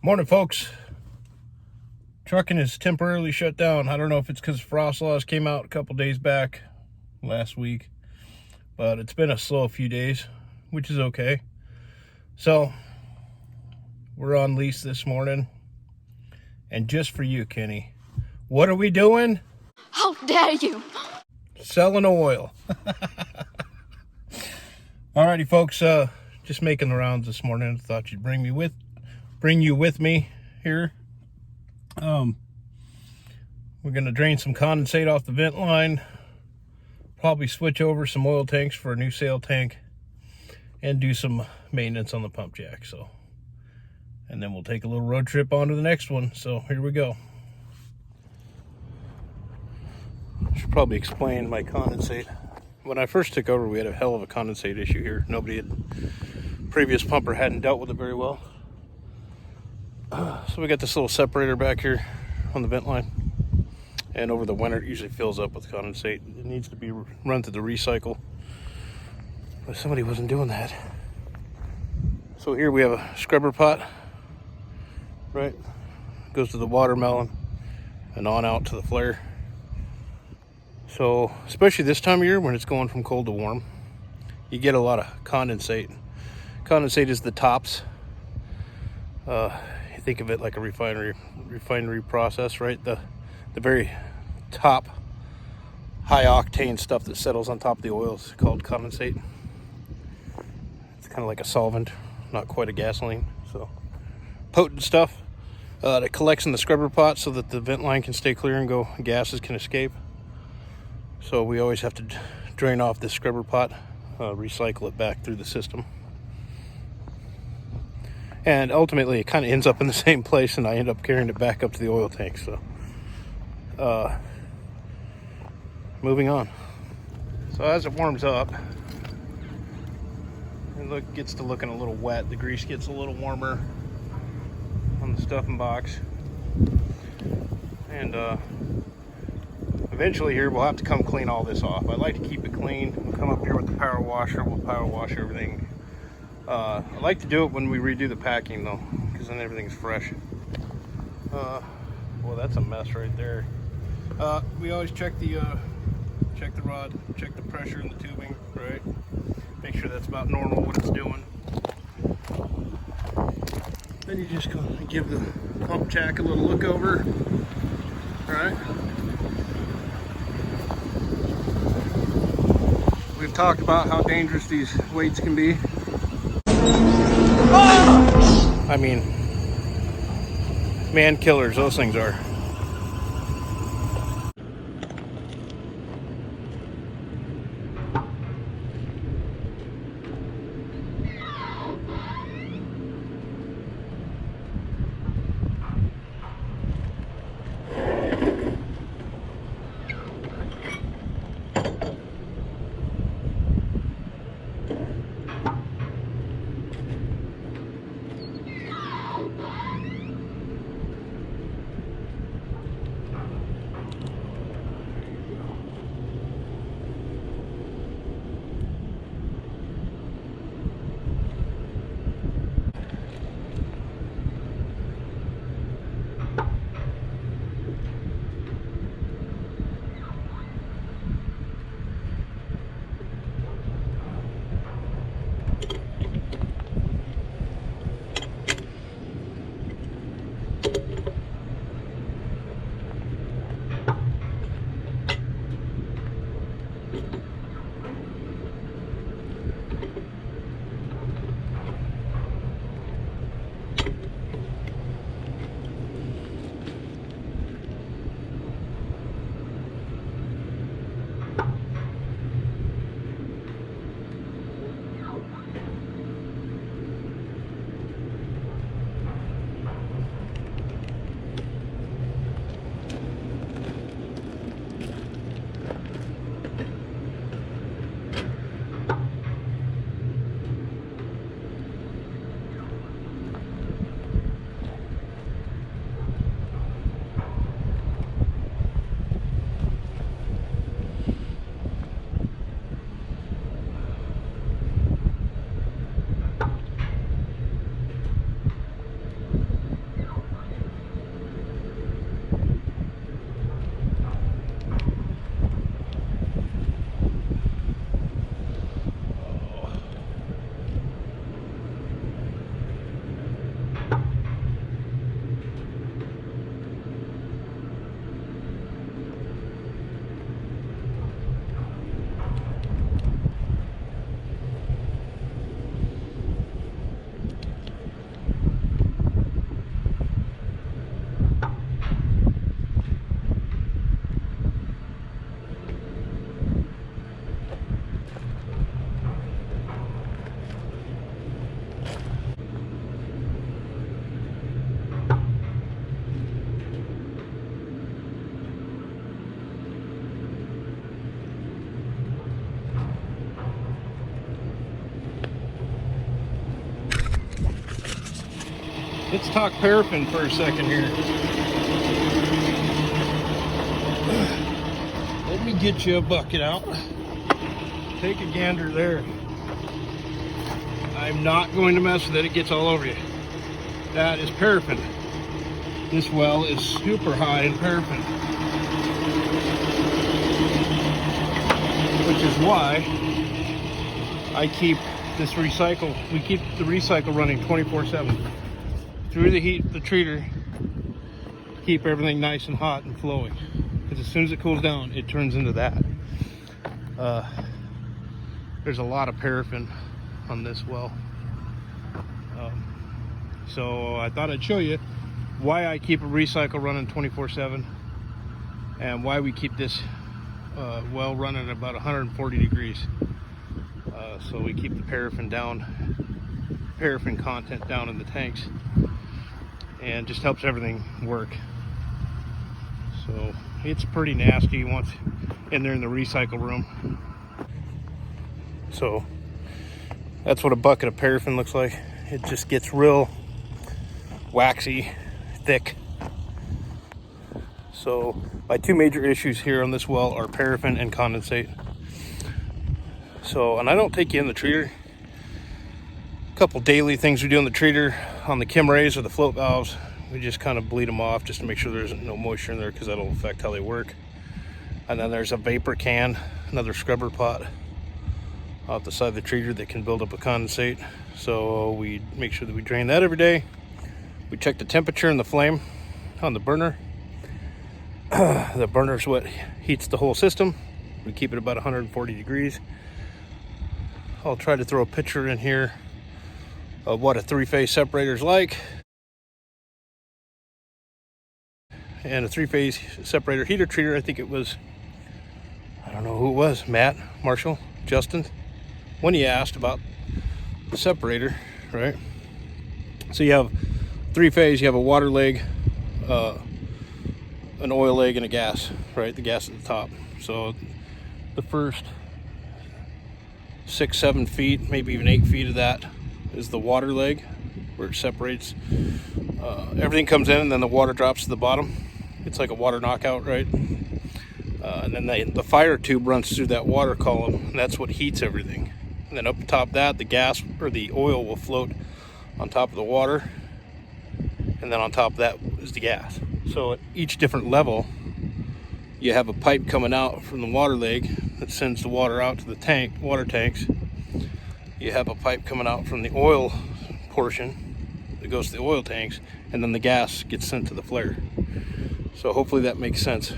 Morning, folks. Trucking is temporarily shut down. I don't know if it's because frost laws came out a couple days back last week, but it's been a slow few days, which is okay. So we're on lease this morning, and just for you, Kenny, what are we doing? How dare you? Selling oil. Alrighty, folks. Just making the rounds this morning. Thought you'd bring you with me here. We're going to drain some condensate off the vent line, probably switch over some oil tanks for a new sail tank, and do some maintenance on the pump jack. And then we'll take a little road trip on to the next one. So here we go. I should probably explain my condensate. When I first took over, we had a hell of a condensate issue here. Previous pumper hadn't dealt with it very well. So we got this little separator back here on the vent line, and over the winter it usually fills up with condensate. It needs to be run through the recycle, but somebody wasn't doing that. So here we have a scrubber pot, right? Goes to the watermelon and on out to the flare. So especially this time of year when it's going from cold to warm, you get a lot of condensate. Condensate is the tops. Think of it like a refinery process, right? The very top high octane stuff that settles on top of the oil is called condensate. It's kind of like a solvent, not quite a gasoline. So potent stuff that collects in the scrubber pot so that the vent line can stay clear and gases can escape. So we always have to drain off this scrubber pot, recycle it back through the system. And ultimately, it kind of ends up in the same place, and I end up carrying it back up to the oil tank. So, moving on. So as it warms up, it gets to looking a little wet. The grease gets a little warmer on the stuffing box. And eventually here, we'll have to come clean all this off. I like to keep it clean. We'll come up here with the power washer. We'll power wash everything. I like to do it when we redo the packing though, because then everything's fresh. Well, that's a mess right there. We always check the rod, check the pressure in the tubing, right? Make sure that's about normal what it's doing. Then you just go and give the pump jack a little look over, right? We've talked about how dangerous these weights can be. I mean, man killers, those things are. Let's talk paraffin for a second here. Let me get you a bucket out. Take a gander there. I'm not going to mess with it. It gets all over you. That is paraffin. This well is super high in paraffin, which is why I keep this recycle. We keep the recycle running 24/7 through the heat, the treater. Keep everything nice and hot and flowing. Because as soon as it cools down, it turns into that. There's a lot of paraffin on this well. So I thought I'd show you why I keep a recycle running 24/7 and why we keep this well running at about 140 degrees. So we keep the paraffin content down in the tanks, and just helps everything work. So it's pretty nasty once in there in the recycle room. So that's what a bucket of paraffin looks like. It just gets real waxy, thick. So my two major issues here on this well are paraffin and condensate. So, and I don't take you in the treater. A couple daily things we do in the treater on the Kim rays or the float valves, we just kind of bleed them off just to make sure there's no moisture in there, because that'll affect how they work. And then there's a vapor can, another scrubber pot off the side of the treater that can build up a condensate. So we make sure that we drain that every day. We check the temperature in the flame on the burner. The burner is what heats the whole system. We keep it about 140 degrees. I'll try to throw a picture in here of what a three-phase separator is like. And a three-phase separator heater treater, I think it was, I don't know who it was, Matt, Marshall, Justin, when he asked about the separator, right? So you have three-phase, you have a water leg, an oil leg, and a gas, right? The gas at the top. So the first 6-7 feet, maybe even 8 feet of that is the water leg, where it separates. Everything comes in, and then the water drops to the bottom. It's like a water knockout, right? And then the fire tube runs through that water column, and that's what heats everything. And then up top of that, the gas or the oil will float on top of the water, and then on top of that is the gas. So at each different level, you have a pipe coming out from the water leg that sends the water out to the water tanks. You have a pipe coming out from the oil portion that goes to the oil tanks, and then the gas gets sent to the flare. So hopefully that makes sense.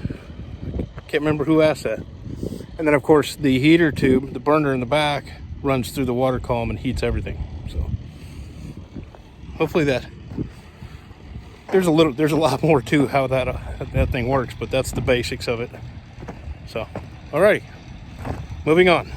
Can't remember who asked that. And then of course the heater tube, the burner in the back, runs through the water column and heats everything. So hopefully that there's a lot more to how that thing works, but that's the basics of it. So alrighty, moving on.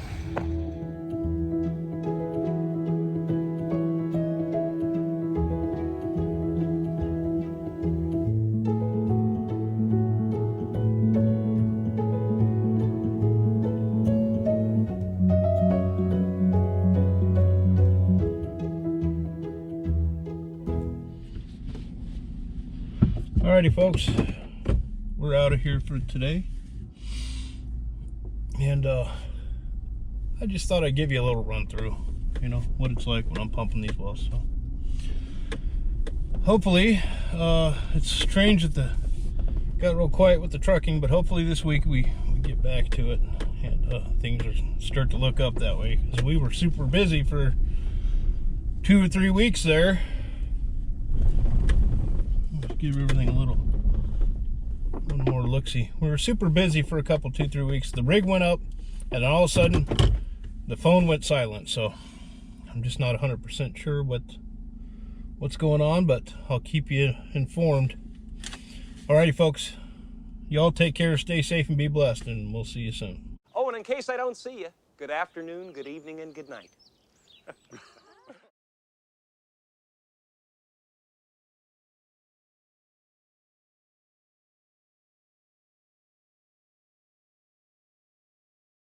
Alrighty folks, we're out of here for today, and I just thought I'd give you a little run through, you know, what it's like when I'm pumping these wells. So hopefully, it's strange that got real quiet with the trucking, but hopefully this week we get back to it, and things start to look up that way, because we were super busy for 2 or 3 weeks there. Give everything one more look-see. We were super busy for a couple, 2-3 weeks. The rig went up, and then all of a sudden the phone went silent. So I'm just not 100% sure what's going on, but I'll keep you informed. Alrighty folks, y'all take care, stay safe, and be blessed, and we'll see you soon. Oh, and in case I don't see you, good afternoon, good evening, and good night.